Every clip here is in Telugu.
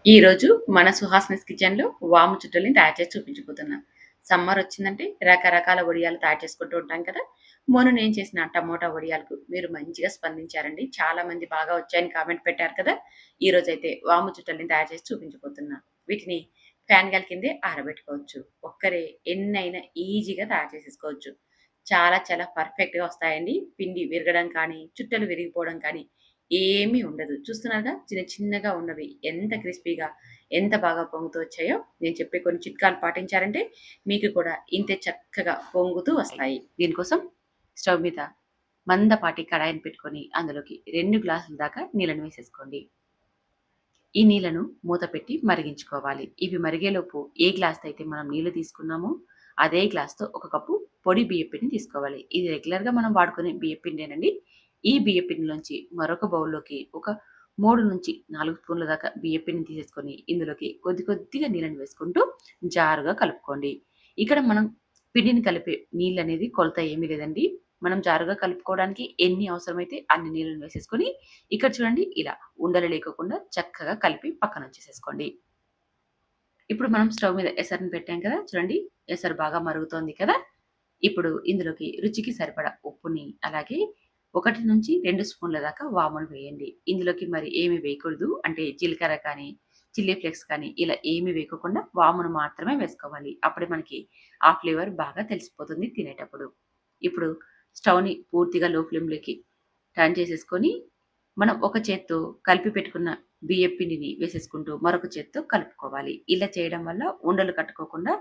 ఈరోజు మన సుహాసినిస్ కిచెన్‌లో వాము చుట్టల్ని తయారు చేసి చూపించబోతున్నా. సమ్మర్ వచ్చిందంటే రకరకాల వడియాలు తయారు చేసుకుంటూ ఉంటాం కదా! మొన్న నేను చేసిన టమోటా వడియాలకు మీరు మంచిగా స్పందించారండి. చాలా మంది బాగా వచ్చాయని కామెంట్ పెట్టారు కదా! ఈరోజైతే వాము చుట్టల్ని తయారు చేసి చూపించబోతున్నా. వీటిని ఫ్యాన్ గాలి కిందే ఆరబెట్టుకోవచ్చు. ఒక్కరే ఎన్నైనా ఈజీగా తయారు చేసేసుకోవచ్చు. చాలా చాలా పర్ఫెక్ట్‌గా వస్తాయండి. పిండి విరగడం కానీ, చుట్టలు విరిగిపోవడం కానీ ఏమీ ఉండదు. చూస్తున్నారుగా చిన్న చిన్నగా ఉన్నవి ఎంత క్రిస్పీగా, ఎంత బాగా పొంగుతూ వచ్చాయో. నేను చెప్పే కొన్ని చిట్కాలు పాటించారంటే మీకు కూడా ఇంతే చక్కగా పొంగుతూ వస్తాయి. దీనికోసం స్టవ్ మీద మందపాటి కడాయిని పెట్టుకొని అందులోకి 2 గ్లాసుల దాకా నీళ్ళని వేసేసుకోండి. ఈ నీళ్లను మూత పెట్టి మరిగించుకోవాలి. ఇవి మరిగేలోపు ఏ గ్లాస్‌తో అయితే మనం నీళ్లు తీసుకున్నామో అదే గ్లాస్‌తో ఒక కప్పు పొడి బియ్యపిండిని తీసుకోవాలి. ఇది రెగ్యులర్‌గా మనం వాడుకునే బియ్యపిండేనండి. ఈ బియ్యపిండిలోంచి మరొక బౌల్‌లోకి ఒక 3-4 స్పూన్ల దాకా బియ్యపిండిని తీసేసుకొని ఇందులోకి కొద్ది కొద్దిగా నీళ్ళని వేసుకుంటూ జారుగా కలుపుకోండి. ఇక్కడ మనం పిండిని కలిపే నీళ్ళనేది కొలత ఏమీ లేదండి. మనం జారుగా కలుపుకోవడానికి ఎన్ని అవసరమైతే అన్ని నీళ్ళని వేసేసుకొని ఇక్కడ చూడండి ఇలా ఉండలు లేకోకుండా చక్కగా కలిపి పక్కనొంచేసేసుకోండి. ఇప్పుడు మనం స్టవ్ మీద ఎసరుని పెట్టాం కదా! చూడండి ఎసరు బాగా మరుగుతోంది కదా! ఇప్పుడు ఇందులోకి రుచికి సరిపడా ఉప్పుని, అలాగే 1-2 స్పూన్ల దాకా వామును వేయండి. ఇందులోకి మరి ఏమి వేయకూడదు. అంటే జీలకర్ర కానీ, చిల్లీ ఫ్లేక్స్ కానీ ఇలా ఏమి వేయకోకుండా వామును మాత్రమే వేసుకోవాలి. అప్పుడే మనకి ఆ ఫ్లేవర్ బాగా తెలిసిపోతుంది తినేటప్పుడు. ఇప్పుడు స్టవ్‌ని పూర్తిగా లో ఫ్లేమ్‌లోకి టర్న్ చేసేసుకొని మనం ఒక చేత్తో కలిపి పెట్టుకున్న బియ్యపు పిండిని వేసేసుకుంటూ మరొక చేత్తో కలుపుకోవాలి. ఇలా చేయడం వల్ల ఉండలు కట్టుకోకుండా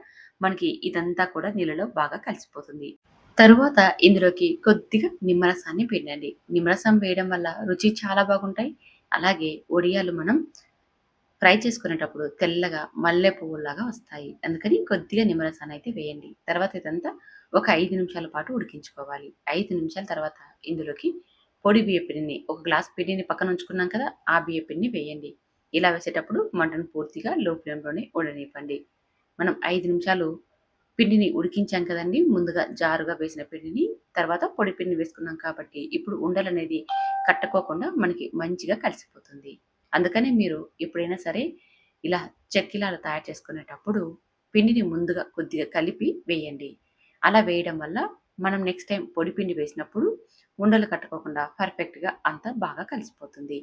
మనకి ఇదంతా కూడా నీళ్ళలో బాగా కలిసిపోతుంది. తరువాత ఇందులోకి కొద్దిగా నిమ్మరసాన్ని పిండండి. నిమ్మరసం వేయడం వల్ల రుచి చాలా బాగుంటాయి. అలాగే వడియాలు మనం ఫ్రై చేసుకునేటప్పుడు తెల్లగా మల్లె పువ్వుల్లాగా వస్తాయి. అందుకని కొద్దిగా నిమ్మరసాన్నయితే వేయండి. తర్వాత ఇదంతా ఒక 5 నిమిషాల పాటు ఉడికించుకోవాలి. 5 నిమిషాల తర్వాత ఇందులోకి పొడి బియ్యపిండిని ఒక గ్లాస్ పిండిని పక్కన ఉంచుకున్నాం కదా! ఆ బియ్యపిండిని వేయండి. ఇలా వేసేటప్పుడు మంటను పూర్తిగా లో ఫ్లేమ్‌లోనే ఉండనివ్వండి. మనం 5 నిమిషాలు పిండిని ఉడికించాం కదండీ! ముందుగా జారుగా వేసిన పిండిని. తర్వాత పొడి పిండిని వేసుకున్నాం కాబట్టి ఇప్పుడు ఉండలనేది కట్టుకోకుండా మనకి మంచిగా కలిసిపోతుంది. అందుకనే మీరు ఎప్పుడైనా సరే ఇలా చెక్కిలాలు తయారు చేసుకునేటప్పుడు పిండిని ముందుగా కొద్దిగా కలిపి వేయండి. అలా వేయడం వల్ల మనం నెక్స్ట్ టైమ్ పొడి పిండి వేసినప్పుడు ఉండలు కట్టుకోకుండా పర్ఫెక్ట్‌గా అంతా బాగా కలిసిపోతుంది.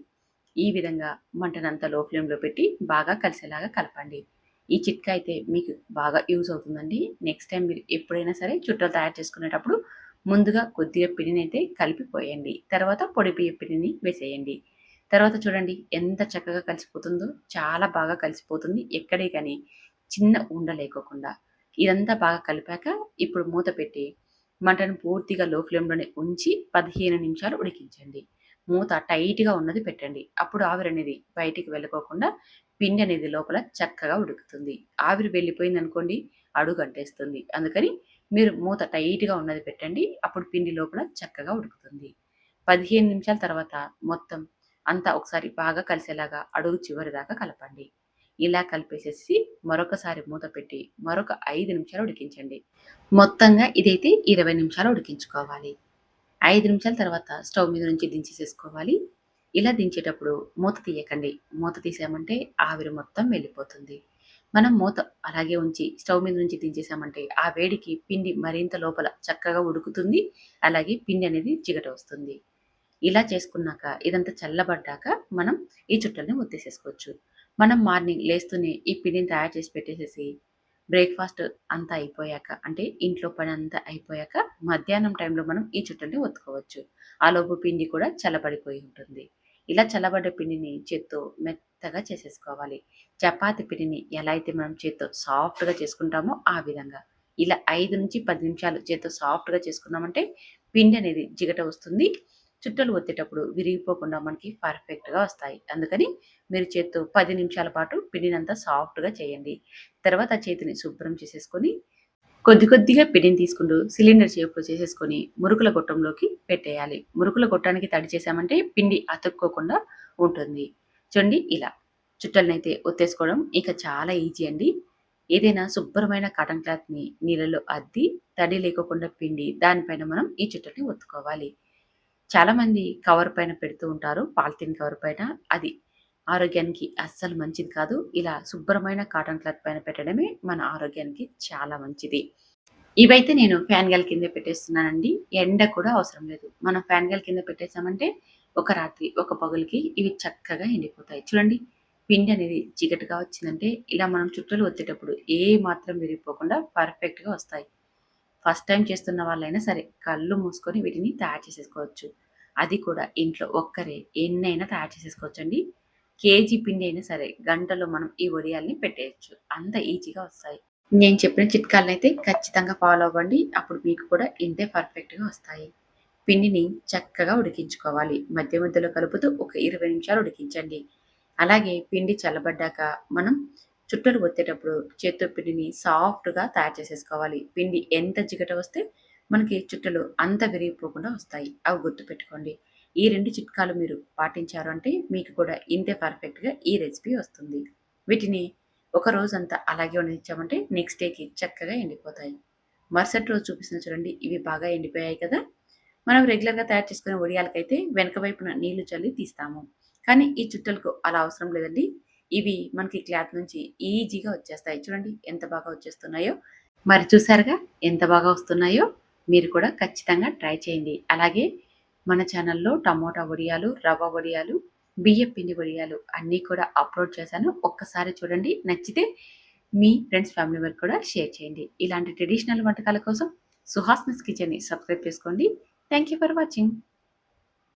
ఈ విధంగా మంటనంతా లో ఫ్లేమ్‌లో పెట్టి బాగా కలిసేలాగా కలపండి. ఈ చిట్కా అయితే మీకు బాగా యూజ్ అవుతుందండి. నెక్స్ట్ టైమ్ మీరు ఎప్పుడైనా సరే చుట్టలు తయారు చేసుకునేటప్పుడు ముందుగా కొద్దిగా పిండినైతే కలిపి పోయండి. తర్వాత పొడి బియ్యపు పిండిని వేసేయండి. తర్వాత చూడండి ఎంత చక్కగా కలిసిపోతుందో, చాలా బాగా కలిసిపోతుంది. ఎక్కడే గాని చిన్న ఉండ లేకోకుండా. ఇదంతా బాగా కలిపాక ఇప్పుడు మూత పెట్టి మంటను పూర్తిగా లో ఫ్లేమ్‌లోనే ఉంచి 15 నిమిషాలు ఉడికించండి. మూత టైట్‌గా ఉన్నది పెట్టండి. అప్పుడు ఆవిరనేది బయటికి వెళ్ళకోకుండా పిండి అనేది లోపల చక్కగా ఉడుకుతుంది. ఆవిరి వెళ్ళిపోయిందనుకోండి అడుగంటేస్తుంది. అందుకని మీరు మూత టైట్‌గా ఉన్నది పెట్టండి. అప్పుడు పిండి లోపల చక్కగా ఉడుకుతుంది. 15 నిమిషాల తర్వాత మొత్తం అంతా ఒకసారి బాగా కలిసేలాగా అడుగు చివరి దాకా కలపండి. ఇలా కలిపేసేసి మరొకసారి మూత పెట్టి మరొక 5 నిమిషాలు ఉడికించండి. మొత్తంగా ఇదైతే 20 నిమిషాలు ఉడికించుకోవాలి. 5 నిమిషాల తర్వాత స్టవ్ మీద నుంచి దించేసేసుకోవాలి. ఇలా దించేటప్పుడు మూత తీయకండి. మూత తీసామంటే ఆవిరి మొత్తం వెళ్ళిపోతుంది. మనం మూత అలాగే ఉంచి స్టవ్ మీద నుంచి దించేసామంటే ఆ వేడికి పిండి మరింత లోపల చక్కగా ఉడుకుతుంది. అలాగే పిండి అనేది జిగట వస్తుంది. ఇలా చేసుకున్నాక ఇదంతా చల్లబడ్డాక మనం ఈ చుట్టల్ని ఒత్తేసేసుకోవచ్చు. మనం మార్నింగ్ లేస్తూనే ఈ పిండిని తయారు చేసి పెట్టేసేసి బ్రేక్‌ఫాస్ట్ అంతా అయిపోయాక అంటే ఇంట్లో పనంతా అయిపోయాక మధ్యాహ్నం టైంలో మనం ఈ చుట్టల్ని ఒత్తుకోవచ్చు. ఆలోపు పిండి కూడా చల్లబడిపోయి ఉంటుంది. ఇలా చల్లబడ్డ పిండిని చేత్తో మెత్తగా చేసేసుకోవాలి. చపాతీ పిండిని ఎలా అయితే మనం చేత్తో సాఫ్ట్‌గా చేసుకుంటామో ఆ విధంగా. ఇలా 5-10 నిమిషాలు చేత్తో సాఫ్ట్‌గా చేసుకున్నామంటే పిండి అనేది జిగట వస్తుంది. చుట్టలు ఒత్తేటప్పుడు విరిగిపోకుండా మనకి పర్ఫెక్ట్‌గా వస్తాయి. అందుకని మీరు చేత్తో 10 నిమిషాల పాటు పిండినంతా సాఫ్ట్‌గా చేయండి. తర్వాత చేతిని శుభ్రం చేసేసుకొని, కొద్ది కొద్దిగా పిండిని తీసుకుంటూ సిలిండర్ షేప్‌లో చేసేసుకొని మురుకుల గొట్టంలోకి పెట్టేయాలి. మురుకుల గొట్టానికి తడి చేశామంటే పిండి అతుక్కోకుండా ఉంటుంది. చూడండి ఇలా. చుట్టలనైతే ఒత్తేసుకోవడం ఇక చాలా ఈజీ అండి. ఏదైనా శుభ్రమైన కాటన్ క్లాత్‌ని నీళ్ళలో అద్ది తడి లేకోకుండా పిండి దానిపైన మనం ఈ చుట్టల్ని ఒత్తుకోవాలి. చాలామంది కవర్ పైన పెడుతూ ఉంటారు. పాలిథీన్ కవర్ పైన. అది ఆరోగ్యానికి అస్సలు మంచిది కాదు. ఇలా శుభ్రమైన కాటన్ క్లాత్ పైన పెట్టడమే మన ఆరోగ్యానికి చాలా మంచిది. ఇవైతే నేను ఫ్యాన్ గాలి కిందే పెట్టేస్తున్నానండి. ఎండ కూడా అవసరం లేదు. మనం ఫ్యాన్ గాలి కింద పెట్టేసామంటే ఒక రాత్రి, ఒక పగులుకి ఇవి చక్కగా ఎండిపోతాయి. చూడండి పిండి అనేది జిగటగా వచ్చిందంటే ఇలా మనం చుట్టలు ఒత్తేటప్పుడు ఏ మాత్రం విరిగిపోకుండా పర్ఫెక్ట్‌గా వస్తాయి. ఫస్ట్ టైమ్ చేస్తున్న వాళ్ళైనా సరే కళ్ళు మూసుకొని వీటిని తయారు చేసేసుకోవచ్చు. అది కూడా ఇంట్లో ఒక్కరే ఎన్నైనా తయారు చేసేసుకోవచ్చండి. కేజీ పిండి అయినా సరే గంటలో మనం ఈ వడియాల్ని పెట్టేయొచ్చు. అంత ఈజీగా వస్తాయి. నేను చెప్పిన చిట్కాలనైతే ఖచ్చితంగా ఫాలో అవ్వండి. అప్పుడు మీకు కూడా ఇంతే పర్ఫెక్ట్‌గా వస్తాయి. పిండిని చక్కగా ఉడికించుకోవాలి. మధ్య మధ్యలో కలుపుతూ ఒక 20 నిమిషాలు ఉడికించండి. అలాగే పిండి చల్లబడ్డాక మనం చుట్టలు ఒత్తేటప్పుడు చేత్తో పిండిని సాఫ్ట్‌గా తయారు చేసేసుకోవాలి. పిండి ఎంత జిగట వస్తే మనకి చుట్టలు అంత విరిగిపోకుండా వస్తాయి. అవి గుర్తుపెట్టుకోండి. ఈ 2 చిట్కాలు మీరు పాటించారు అంటే మీకు కూడా ఇంతే పర్ఫెక్ట్‌గా ఈ రెసిపీ వస్తుంది. వీటిని ఒక రోజంతా అలాగే ఉండనిచ్చామంటే నెక్స్ట్ డేకి చక్కగా ఎండిపోతాయి. మరుసటి రోజు చూపిస్తున్నా చూడండి ఇవి బాగా ఎండిపోయాయి కదా! మనం రెగ్యులర్‌గా తయారు చేసుకునే వడియాలకైతే వెనక వైపున నీళ్లు చల్లి తీస్తాము. కానీ ఈ చుట్టలకు అలా అవసరం లేదండి. ఇవి మనకి క్లాత్ నుంచి ఈజీగా వచ్చేస్తాయి. చూడండి ఎంత బాగా వచ్చేస్తున్నాయో. మరి చూసారుగా ఎంత బాగా వస్తున్నాయో? మీరు కూడా ఖచ్చితంగా ట్రై చేయండి. అలాగే మన ఛానల్‌లో టమోటా వడియాలు, రవ్వ వడియాలు, బియ్యపు పిండి వడియాలు అన్నీ కూడా అప్‌లోడ్ చేశాను. ఒక్కసారి చూడండి. నచ్చితే మీ ఫ్రెండ్స్, ఫ్యామిలీ మెంబర్‌కి కూడా షేర్ చేయండి. ఇలాంటి ట్రెడిషనల్ వంటకాల కోసం సుహాస్‌నిస్ కిచెన్‌ని సబ్స్క్రైబ్ చేసుకోండి. Thank you for watching.